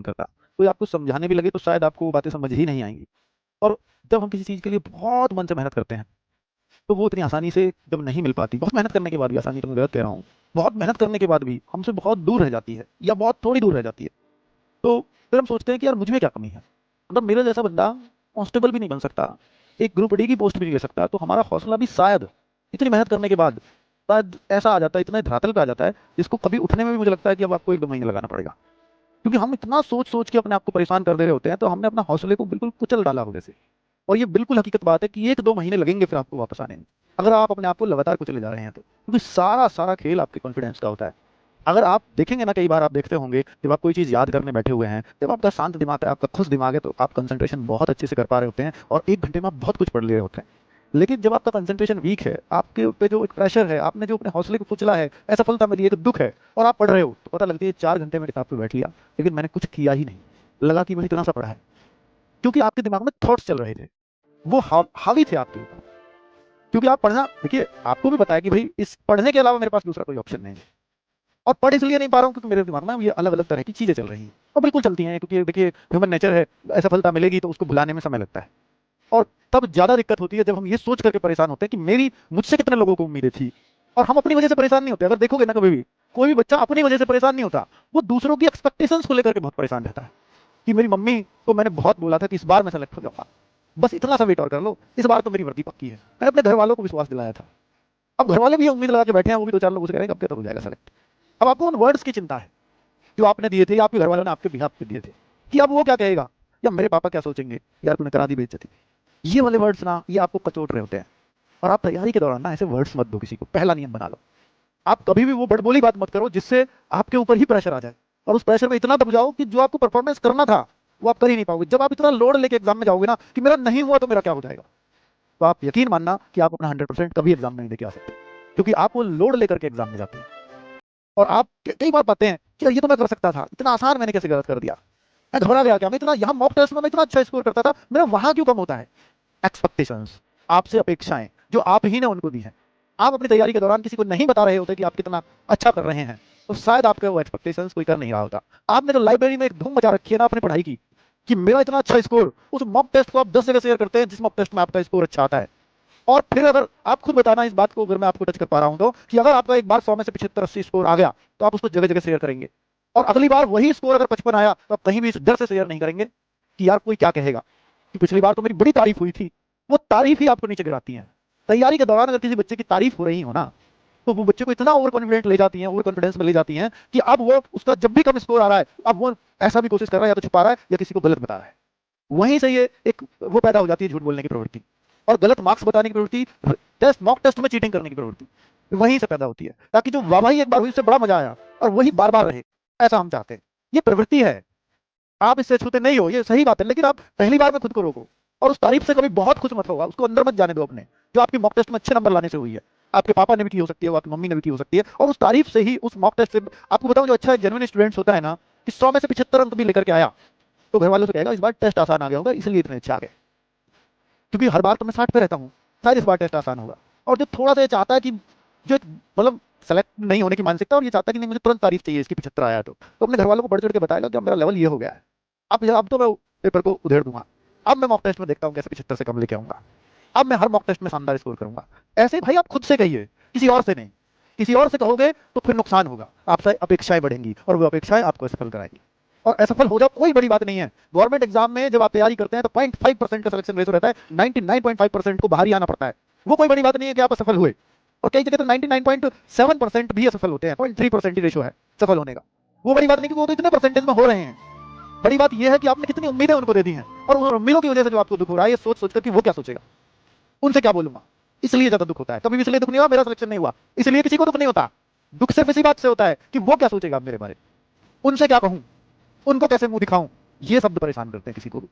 मन करता। कोई आपको समझाने भी लगे तो शायद आपको वो बातें समझ ही नहीं आएँगी। और जब हम किसी चीज़ के लिए बहुत मन से मेहनत करते हैं, तो वो इतनी आसानी से जब नहीं मिल पाती, बहुत मेहनत करने के बाद भी, आसानी तो मैं गलत कह रहा हूँ, बहुत मेहनत करने के बाद भी हमसे बहुत दूर रह जाती है या बहुत थोड़ी दूर रह जाती है, तो फिर हम सोचते हैं कि यार मुझ में क्या कमी है? मतलब मेरे जैसा बंदा कांस्टेबल भी नहीं बन सकता, एक ग्रुप डी की पोस्ट भी नहीं ले सकता, तो हमारा हौसला भी शायद इतनी मेहनत करने के बाद शायद ऐसा आ जाता है, इतना धरातल पे आ जाता है, जिसको कभी उठने में भी मुझे लगता है कि अब आपको 1-2 महीने लगाना पड़ेगा। क्योंकि हम इतना सोच-सोच के अपने आप को परेशान कर दे रहे होते हैं, तो हमने अपना हौसले को बिल्कुल कुचल डाला हो जैसे। और ये बिल्कुल हकीकत बात है कि 1-2 महीने लगेंगे फिर आपको वापस आने में, अगर आप अपने आप को लगातार कुचले जा रहे हैं तो। क्योंकि सारा खेल आपके कॉन्फिडेंस का होता है। अगर आप देखेंगे ना, कई बार आप देखते होंगे, जब आप कोई चीज़ याद करने बैठे हुए हैं, जब आपका शांत दिमाग है, आपका खुश दिमाग है, तो आप कंसंट्रेशन बहुत अच्छे से कर पा रहे होते हैं और 1 घंटे में आप बहुत कुछ पढ़ ले रहे होते हैं। लेकिन जब आपका कंसंट्रेशन वीक है, आपके ऊपर जो एक प्रेशर है, आपने जो अपने हौसले को कुचला है, असफलता मिली है, एक दुःख है और आप पढ़ रहे हो, तो पता लगती है 4 घंटे में किताब पे बैठ लिया, लेकिन मैंने कुछ किया ही नहीं। लगा कि मैंने इतना सा पढ़ा है, क्योंकि आपके दिमाग में थॉट्स चल रहे थे, वो हावी थे आपके ऊपर। क्योंकि आप पढ़ना देखिए, आपको भी पता है कि भई इस पढ़ने के अलावा मेरे पास दूसरा कोई ऑप्शन नहीं है। और पढ़ इसलिए नहीं पा रहा हूँ क्योंकि मेरे दिमाग में ये अलग-अलग तरह की चीज़ें चल रही हैं और बिल्कुल चलती हैं, क्योंकि देखिए ह्यूमन नेचर है, असफलता मिलेगी तो उसको भुलाने में समय लगता है। और तब ज़्यादा दिक्कत होती है जब हम ये सोच करके परेशान होते हैं कि मेरी मुझसे कितने लोगों को उम्मीदें थी और हम अपनी वजह से परेशान नहीं होते। अगर देखोगे ना, कभी भी कोई भी बच्चा अपनी वजह से परेशान नहीं होता, वो दूसरों की एक्सपेक्टेशंस को लेकर के बहुत परेशान रहता है कि मेरी मम्मी को मैंने बहुत बोला था कि इस बार मैं सेलेक्ट हो जाऊंगा, बस इतना सा वेट और कर लो, इस बार तो मेरी वर्दी पक्की है। मैंने अपने घर वालों को विश्वास दिलाया था। अब घर वाले भी ये उम्मीद लगा के बैठे हैं, वो भी 2-4 लोगों से कह रहे हैं कब तक हो जाएगा सेलेक्ट। अब आपको उन वर्ड्स की चिंता है जो आपने दिए थे या आपके घर वालों ने आपके बिहाफ पे दिए थे, कि अब वो क्या कहेगा या मेरे पापा क्या सोचेंगे, यार तूने करा दी बेइज्जती। ये वाले वर्ड्स ना, ये आपको कचोट रहे होते हैं। और आप तैयारी के दौरान ना ऐसे वर्ड्स मत दो किसी को। पहला नियम बना लो, आप कभी भी वो बड़बोली बात मत करो जिससे आपके ऊपर ही प्रेशर आ जाए और उस प्रेशर में इतना दब जाओ कि जो आपको परफॉर्मेंस करना था वो आप कर ही नहीं पाओगे। जब आप इतना लोड लेके एग्जाम में जाओगे ना कि मेरा नहीं हुआ तो मेरा क्या हो जाएगा, तो आप यकीन मानना कि आप अपना 100% कभी एग्जाम में नहीं देके आ सकते, क्योंकि आप वो लोड लेकर के एग्जाम में जाते हैं। और आप कई बार पाते हैं कि यार ये तो मैं कर सकता था, इतना आसान मैंने कैसे गलत कर दिया, मैं घबरा गया क्या, मैं इतना यहाँ मॉक टेस्ट में मैं इतना अच्छा स्कोर करता था, मेरा वहां क्यों कम होता है। एक्सपेक्टेशंस, आपसे अपेक्षाएं जो आप ही ने उनको दी हैं। आप अपनी तैयारी के दौरान किसी को नहीं बता रहे होते कि आप कितना अच्छा कर रहे हैं, तो शायद आपके वो एक्सपेक्टेशंस कोई कर नहीं रहा होता। आपने जो लाइब्रेरी में एक धूम मचा रखी है ना अपनी पढ़ाई की, कि मेरा इतना अच्छा स्कोर, उस मॉक टेस्ट को आप 10 जगह शेयर करते हैं जिस मॉक टेस्ट में आपका स्कोर अच्छा आता है। और फिर अगर आप खुद बताना इस बात को, अगर मैं आपको टच कर पा रहा हूं तो, कि अगर आपका एक बार 100 में से 75-80 स्कोर आ गया तो आप उसको जगह जगह शेयर करेंगे, और अगली बार वही स्कोर अगर 55 आया तो आप कहीं भी इस डर से शेयर नहीं करेंगे कि यार कोई क्या कहेगा, कि पिछली बार तो मेरी बड़ी तारीफ हुई थी। वो तारीफ ही आपको नीचे गिराती है। तैयारी के दौरान अगर किसी बच्चे की तारीफ हो रही हो ना, तो वो बच्चे को इतना ओवर कॉन्फिडेंट ले जाती है, ओवर कॉन्फिडेंस में ले जाती है कि अब वो उसका जब भी कम स्कोर आ रहा है, अब वो ऐसा भी कोशिश कर रहा है, या तो छुपा रहा है या किसी को गलत बता रहा है। वहीं से ये एक वो पैदा हो जाती है झूठ बोलने की प्रवृत्ति और गलत मार्क्स बताने की प्रवृत्ति, टेस्ट मॉक टेस्ट में चीटिंग करने की प्रवृत्ति वहीं से पैदा होती है, ताकि जो वाहवाही एक बार हुई उससे बड़ा मजा आया और वही बार बार रहे, ऐसा हम चाहते हैं। ये प्रवृत्ति है, आप इससे छूते नहीं हो, ये सही बात है, लेकिन आप पहली बार में खुद को रोको और उस तारीफ से कभी बहुत खुश मत होगा, उसको अंदर मत जाने दो अपने, जो आपकी मॉक टेस्ट में अच्छे नंबर लाने से हुई है। आपके पापा ने भी की हो सकती है, आपकी मम्मी ने भी की हो सकती है, और उस तारीफ से ही, उस मॉक टेस्ट से, आपको बताऊं, जो अच्छा जेन्युइन स्टूडेंट्स होता है ना, कि 100 में से 75 अंक भी लेकर के आया, तो घर वालों से कहेगा इस बार टेस्ट आसान आ गया होगा इसलिए इतने अच्छे आ गए, क्योंकि हर बार तो मैं 60 पे रहता हूँ, शायद इस बार टेस्ट आसान होगा। और जो थोड़ा सा ये चाहता है कि जो मतलब सेलेक्ट नहीं होने की मानसिकता, और ये चाहता है कि नहीं मुझे तुरंत तारीफ चाहिए इसकी 75 आया, तो अपने घर वालों को बढ़ चढ़ के बताएगा कि अब मेरा लेवल ये हो गया है, अब तो मैं पेपर को उधेड़ दूंगा, अब मैं मॉक टेस्ट में देखता हूँ कैसे 75 से कम लेके आऊंगा, अब मैं हर मॉक टेस्ट में शानदार स्कोर करूंगा। ऐसे भाई आप खुद से कहिए, किसी और से नहीं। किसी और से कहोगे तो फिर नुकसान होगा, आपसे अपेक्षाएं बढ़ेंगी और वो अपेक्षाएं आपको असफल कराएंगी। और असफल हो जाओ कोई बड़ी बात नहीं है। गवर्नमेंट एग्जाम में जब आप तैयारी करते हैं तो 0.5% का सिलेक्शन रेशो रहता है, 99.5% को बाहर ही आना पड़ता है। वो कोई बड़ी बात नहीं है कि आप असफल हुए, और कई जगह तो 99.7% भी असफल होते हैं, 0.3% ही रेशो है सफल होने का। वो बड़ी बात नहीं, क्योंकि वो तो इतने परसेंटेज में हो रहे हैं। बड़ी बात यह है कि आपने कितनी उम्मीदें उनको दे दी हैं, और उन उम्मीदों की वजह से जो आपको दुख हो रहा है, ये सोच सोच कर कि वो क्या सोचेगा, उनसे क्या बोलूंगा, इसलिए ज्यादा दुख होता है। कभी भी इसलिए दुख नहीं हुआ मेरा सिलेक्शन नहीं हुआ, इसलिए किसी को दुख नहीं होता। दुख सिर्फ इसी बात से होता है कि वो क्या सोचेगा मेरे बारे, उनसे क्या कहूं, उनको कैसे मुंह दिखाऊं, ये शब्द परेशान करते हैं किसी को भी।